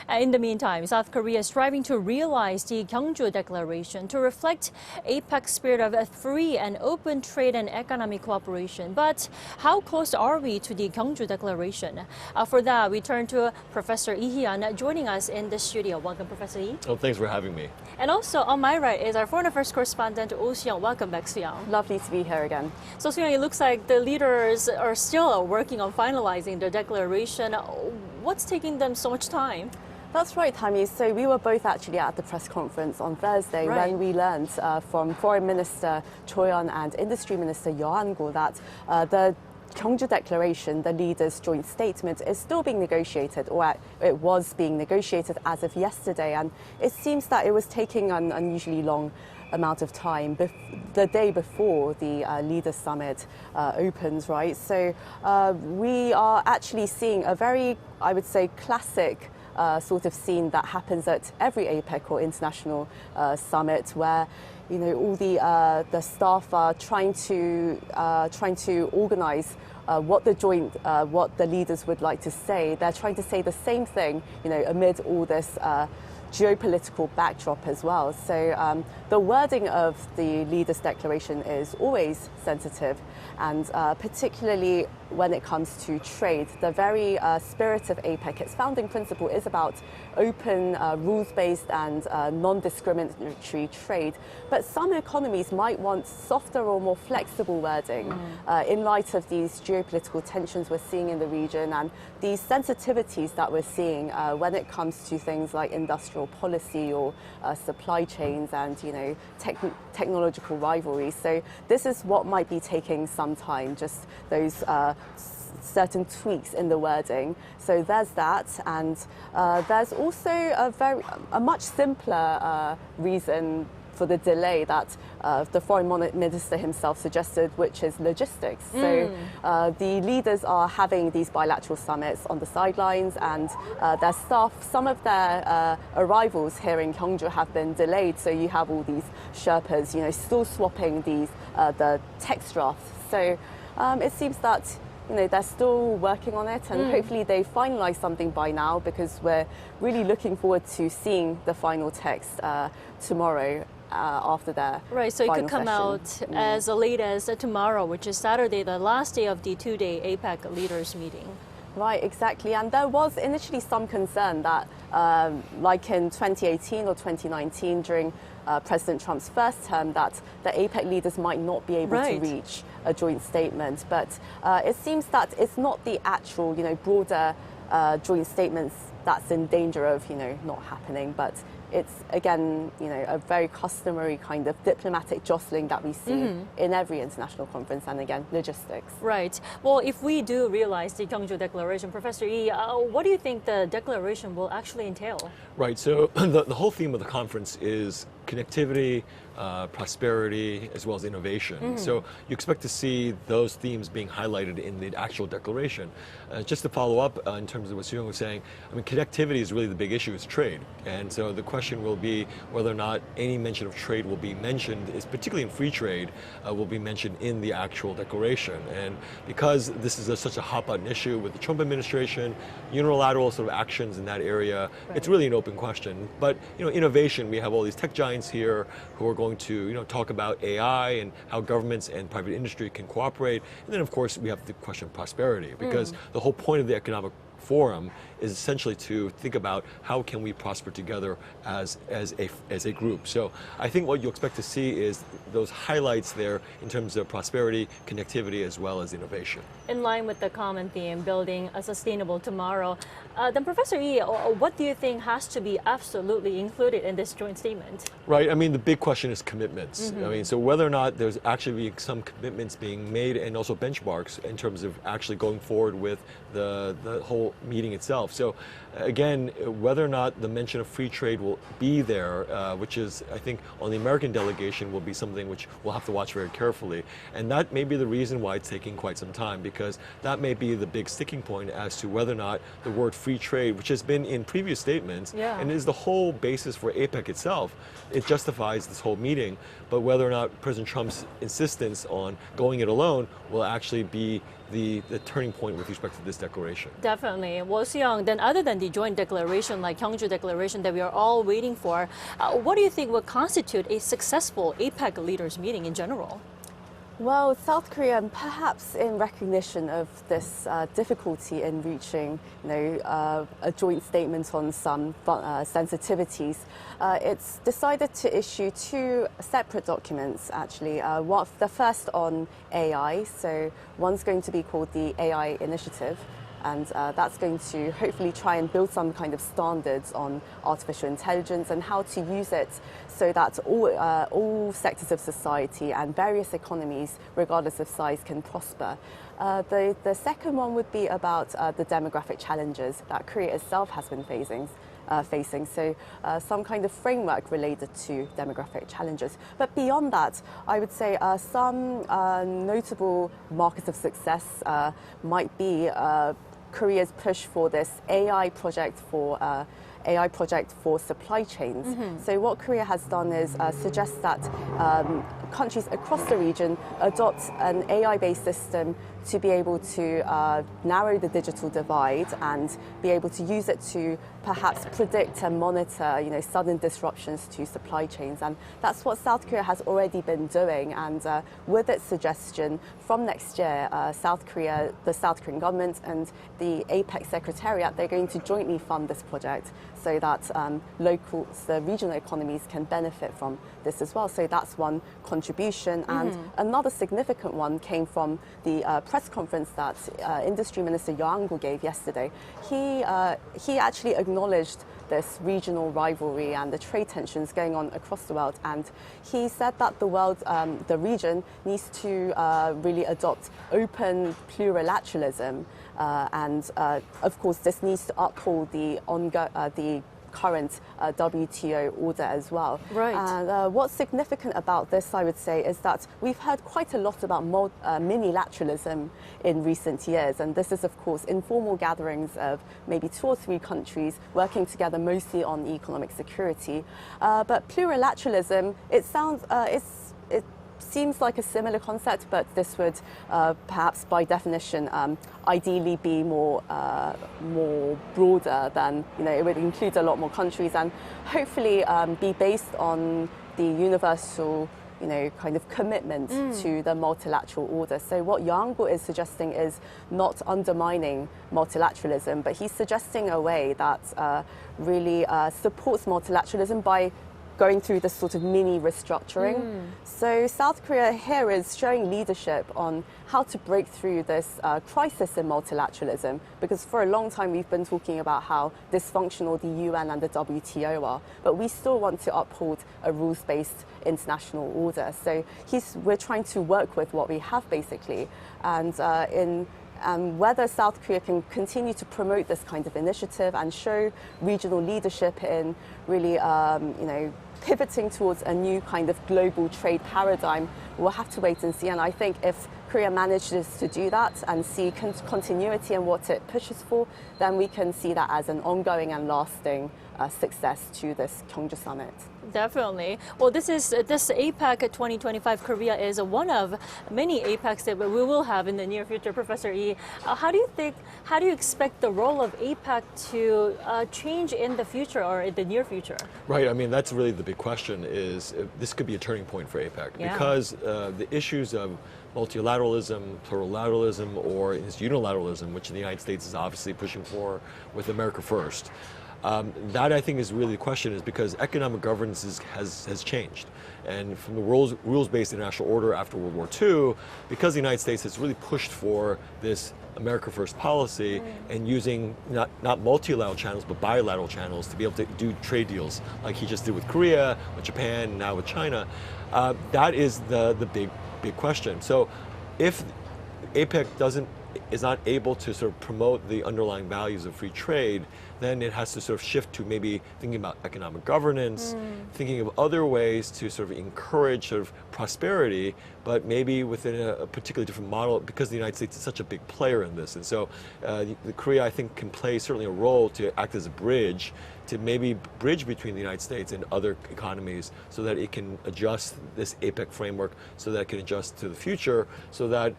In the meantime, South Korea is striving to realize the Gyeongju Declaration to reflect APEC's spirit of a free and open trade and economic cooperation. But how close are we to the Gyeongju Declaration? For that, we turn to Professor Lee Hee-eun joining us in the studio. Welcome, Professor Lee. Oh, thanks for having me. And also on my right is our foreign affairs correspondent, Oh Soo-young. Welcome back, Soo-young. Lovely to be here again. So, Soo-young, it looks like the leaders are still working on finalizing the declaration. What's taking them so much time? That's right, Tammy. So we were both actually at the press conference on Thursday when we learned from Foreign Minister Choi-yeon and Industry Minister Yo-han-go that the Gyeongju Declaration, the leaders' joint statement, is still being negotiated, or it was being negotiated as of yesterday. And it seems that it was taking an unusually long amount of time the day before the Leaders Summit opens, right? So we are actually seeing a very, I would say, classic sort of scene that happens at every APEC or international summit, where all the staff are trying to organise what the leaders would like to say. They're trying to say the same thing, amid all this geopolitical backdrop as well. So the wording of the Leaders' Declaration is always sensitive, and particularly when it comes to trade. The very spirit of APEC, its founding principle, is about open, rules-based and non-discriminatory trade. But some economies might want softer or more flexible wording in light of these geopolitical tensions we're seeing in the region and these sensitivities that we're seeing when it comes to things like industrial policy or supply chains and technological rivalries. So this is what might be taking some time, just those certain tweaks in the wording. So there's that, and there's also a much simpler reason for the delay that the foreign minister himself suggested, which is logistics. So the leaders are having these bilateral summits on the sidelines, and their staff, some of their arrivals here in Gyeongju have been delayed. So you have all these Sherpas, still swapping the text drafts. So it seems that they're still working on it, and hopefully they finalise something by now, because we're really looking forward to seeing the final text tomorrow after their so it final could come session. out as late as tomorrow, which is Saturday, the last day of the two-day APEC Leaders Meeting. Right, exactly. And there was initially some concern that, like in 2018 or 2019, during President Trump's first term, that the APEC leaders might not be able to reach a joint statement. But it seems that it's not the actual, broader joint statements that's in danger of, not happening, but it's, again, a very customary kind of diplomatic jostling that we see in every international conference, and again, logistics. Right. Well, if we do realize the Gyeongju Declaration, Professor Lee, what do you think the declaration will actually entail? Right, so the whole theme of the conference is connectivity, prosperity, as well as innovation. So you expect to see those themes being highlighted in the actual declaration. Just to follow up in terms of what Soo-young was saying, connectivity is really the big issue, is trade. And so the question will be whether or not any mention of trade will be mentioned, is particularly in free trade, will be mentioned in the actual declaration. And because this is such a hot button issue with the Trump administration, unilateral sort of actions in that area, it's really an open question. But innovation, we have all these tech giants here who are going to talk about AI and how governments and private industry can cooperate. And then of course we have the question of prosperity, because the whole point of the economic forum is essentially to think about how can we prosper together as a group. So I think what you expect to see is those highlights there in terms of prosperity, connectivity, as well as innovation. In line with the common theme, building a sustainable tomorrow, then Professor Lee, what do you think has to be absolutely included in this joint statement? Right, the big question is commitments. So whether or not there's actually some commitments being made, and also benchmarks in terms of actually going forward with the whole meeting itself. So again, whether or not the mention of free trade will be there, which is, I think, on the American delegation, will be something which we'll have to watch very carefully. And that may be the reason why it's taking quite some time, because that may be the big sticking point as to whether or not the word free trade, which has been in previous statements, and is the whole basis for APEC itself, it justifies this whole meeting, but whether or not President Trump's insistence on going it alone will actually be the turning point with respect to this declaration. Definitely. Well, Soo-young, then other than the joint declaration like Gyeongju Declaration that we are all waiting for, what do you think would constitute a successful APEC leaders meeting in general? Well, South Korea, perhaps in recognition of this difficulty in reaching, a joint statement on some sensitivities, it's decided to issue two separate documents. Actually, the first on AI. So one's going to be called the AI Initiative. And that's going to hopefully try and build some kind of standards on artificial intelligence and how to use it so that all sectors of society and various economies, regardless of size, can prosper. The second one would be about the demographic challenges that Korea itself has been facing. So some kind of framework related to demographic challenges. But beyond that, I would say some notable markers of success might be Korea's push for this AI project for supply chains. Mm-hmm. So what Korea has done is suggest that countries across the region adopt an AI-based system to be able to narrow the digital divide and be able to use it to perhaps predict and monitor, sudden disruptions to supply chains. And that's what South Korea has already been doing. And with its suggestion, from next year, the South Korean government and the APEC Secretariat, they're going to jointly fund this project so that the regional economies can benefit from this as well. So that's one contribution. And another significant one came from the press conference that Industry Minister Yoango gave yesterday. He actually acknowledged this regional rivalry and the trade tensions going on across the world. And he said that the region needs to really adopt open plurilateralism. And of course, this needs to uphold the current WTO order as well. Right. And what's significant about this, I would say, is that we've heard quite a lot about minilateralism in recent years. And this is, of course, informal gatherings of maybe 2 or 3 countries working together mostly on economic security. But plurilateralism, it seems like a similar concept, but this would perhaps by definition ideally be more broader than, it would include a lot more countries and hopefully be based on the universal kind of commitment to the multilateral order. So what Yoango is suggesting is not undermining multilateralism, but he's suggesting a way that really supports multilateralism by going through this sort of mini restructuring. So South Korea here is showing leadership on how to break through this crisis in multilateralism, because for a long time we've been talking about how dysfunctional the UN and the WTO are, but we still want to uphold a rules-based international order. So we're trying to work with what we have basically, and whether South Korea can continue to promote this kind of initiative and show regional leadership in really, pivoting towards a new kind of global trade paradigm, we'll have to wait and see. And I think if Korea manages to do that and see continuity in what it pushes for, then we can see that as an ongoing and lasting success to this Gyeongju summit. Definitely. Well, this APEC 2025 Korea is one of many APECs that we will have in the near future. Professor Lee, how do you expect the role of APEC to change in the future or in the near future? Right. I mean, that's really the big question. Is this could be a turning point for APEC because the issues of multilateralism, plurilateralism, or unilateralism, which the United States is obviously pushing for with America First. That I think is really the question, is because economic governance has changed. And from the rules-based international order after World War II, because the United States has really pushed for this America First policy and using not multilateral channels but bilateral channels to be able to do trade deals like he just did with Korea, with Japan, and now with China, that is the big question. So if APEC is not able to sort of promote the underlying values of free trade, then it has to sort of shift to maybe thinking about economic governance, thinking of other ways to sort of encourage sort of prosperity, but maybe within a particularly different model, because the United States is such a big player in this. And so Korea, I think, can play certainly a role to act as a bridge, to maybe bridge between the United States and other economies so that it can adjust this APEC framework, so that it can adjust to the future, so that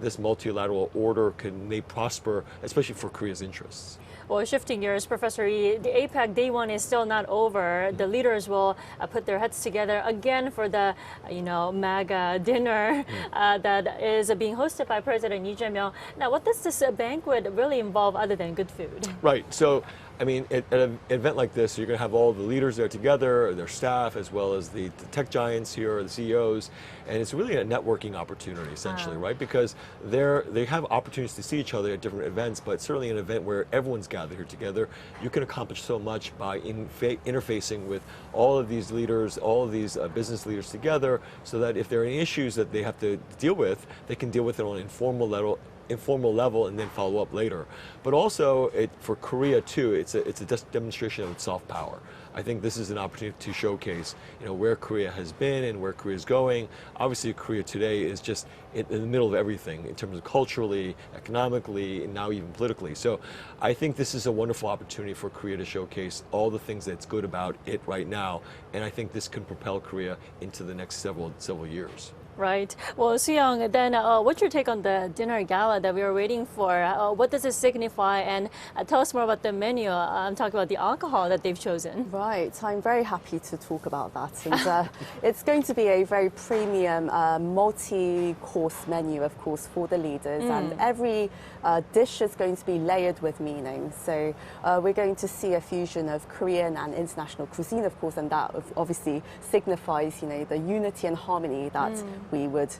this multilateral order may prosper, especially for Korea's interests. Well, shifting gears, Professor Lee, the APEC Day 1 is still not over. The leaders will put their heads together again for the, MAGA dinner that is being hosted by President Lee Jae-myung. Now, what does this banquet really involve other than good food? Right. So, I mean, at an event like this, you're going to have all the leaders there together, their staff, as well as the tech giants here, the CEOs, and it's really a networking opportunity, essentially, right? Because they have opportunities to see each other at different events, but certainly an event where everyone's gathered here together, you can accomplish so much by interfacing with all of these leaders, all of these business leaders together, so that if there are any issues that they have to deal with, they can deal with it on an informal level and then follow up later. But also, for Korea too, it's a demonstration of soft power. I think this is an opportunity to showcase, where Korea has been and where Korea is going. Obviously, Korea today is just in the middle of everything in terms of culturally, economically, and now even politically. So I think this is a wonderful opportunity for Korea to showcase all the things that's good about it right now. And I think this can propel Korea into the next several years. Right. Well, Soo-young, then what's your take on the dinner gala that we are waiting for? What does it signify? And tell us more about the menu. I'm talking about the alcohol that they've chosen. Right. I'm very happy to talk about that. And it's going to be a very premium, multi-course menu, of course, for the leaders. And every dish is going to be layered with meaning. So we're going to see a fusion of Korean and international cuisine, of course, and that obviously signifies, the unity and harmony that we would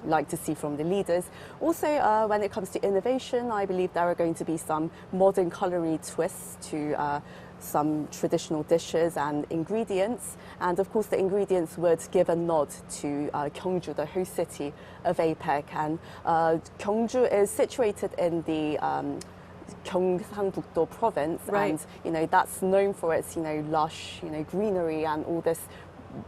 like to see from the leaders. Also, when it comes to innovation, I believe there are going to be some modern culinary twists to some traditional dishes and ingredients. And of course, the ingredients would give a nod to Gyeongju, the host city of APEC. And Gyeongju is situated in the Gyeongsangbuk-do province, right. And that's known for its lush greenery and all this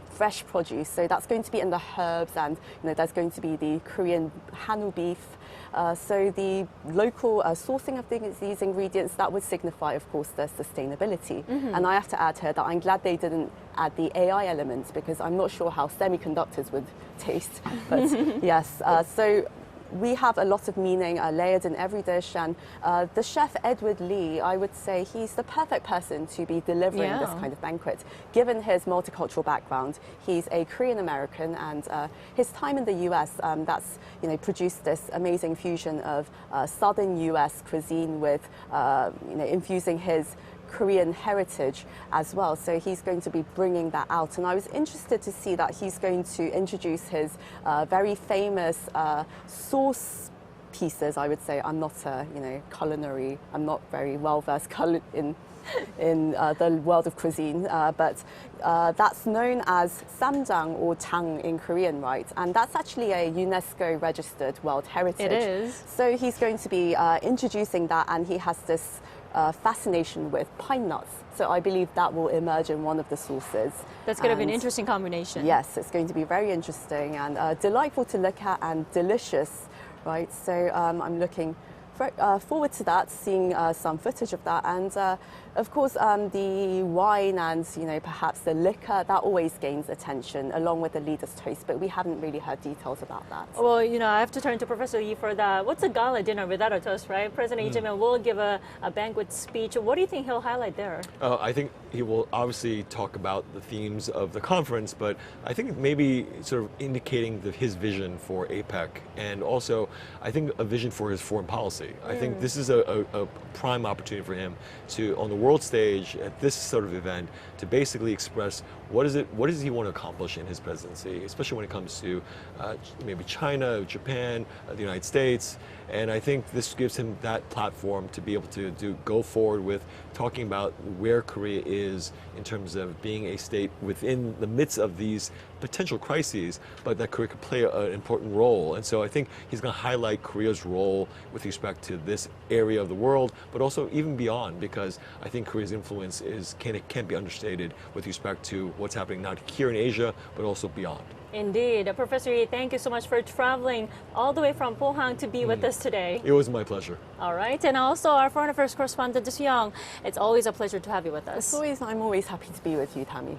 fresh produce. So that's going to be in the herbs, and there's going to be the Korean Hanu beef. So the local sourcing of these ingredients, that would signify, of course, their sustainability. And I have to add here that I'm glad they didn't add the AI elements, because I'm not sure how semiconductors would taste. But yes, so we have a lot of meaning layered in every dish, and the chef Edward Lee, I would say he's the perfect person to be delivering this kind of banquet. Given his multicultural background, he's a Korean American, and his time in the US, that's produced this amazing fusion of southern US cuisine with infusing his Korean heritage as well. So he's going to be bringing that out. And I was interested to see that he's going to introduce his very famous sauce pieces. I would say I'm not culinary, I'm not very well versed in the world of cuisine, but that's known as samjang or jang in Korean, right? And that's actually a UNESCO registered World Heritage. It is. So he's going to be introducing that, and he has this fascination with pine nuts. So I believe that will emerge in one of the sources. That's going to be an interesting combination. Yes, it's going to be very interesting and delightful to look at and delicious, right? So I'm looking forward to that, seeing some footage of that. And of course, the wine and, perhaps the liquor, that always gains attention along with the leader's toast, but we haven't really heard details about that. Well, I have to turn to Professor Lee for that. What's a gala dinner without a toast, right? President Lee Jae-myung will give a banquet speech. What do you think he'll highlight there? I think he will obviously talk about the themes of the conference, but I think maybe sort of indicating his vision for APEC, and also I think a vision for his foreign policy. I think this is a prime opportunity for him to, on the world stage at this sort of event, to basically express what does he want to accomplish in his presidency, especially when it comes to maybe China, Japan, the United States. And I think this gives him that platform to be able to go forward with talking about where Korea is in terms of being a state within the midst of these potential crises, but that Korea could play an important role. And so I think he's going to highlight Korea's role with respect to this area of the world, but also even beyond, because I think Korea's influence can't be understated with respect to what's happening not here in Asia, but also beyond. Indeed. Professor Lee, thank you so much for traveling all the way from Pohang to be with us today. It was my pleasure. All right. And also our foreign affairs correspondent, Oh Soo-young. It's always a pleasure to have you with us. I'm always happy to be with you, Tammy.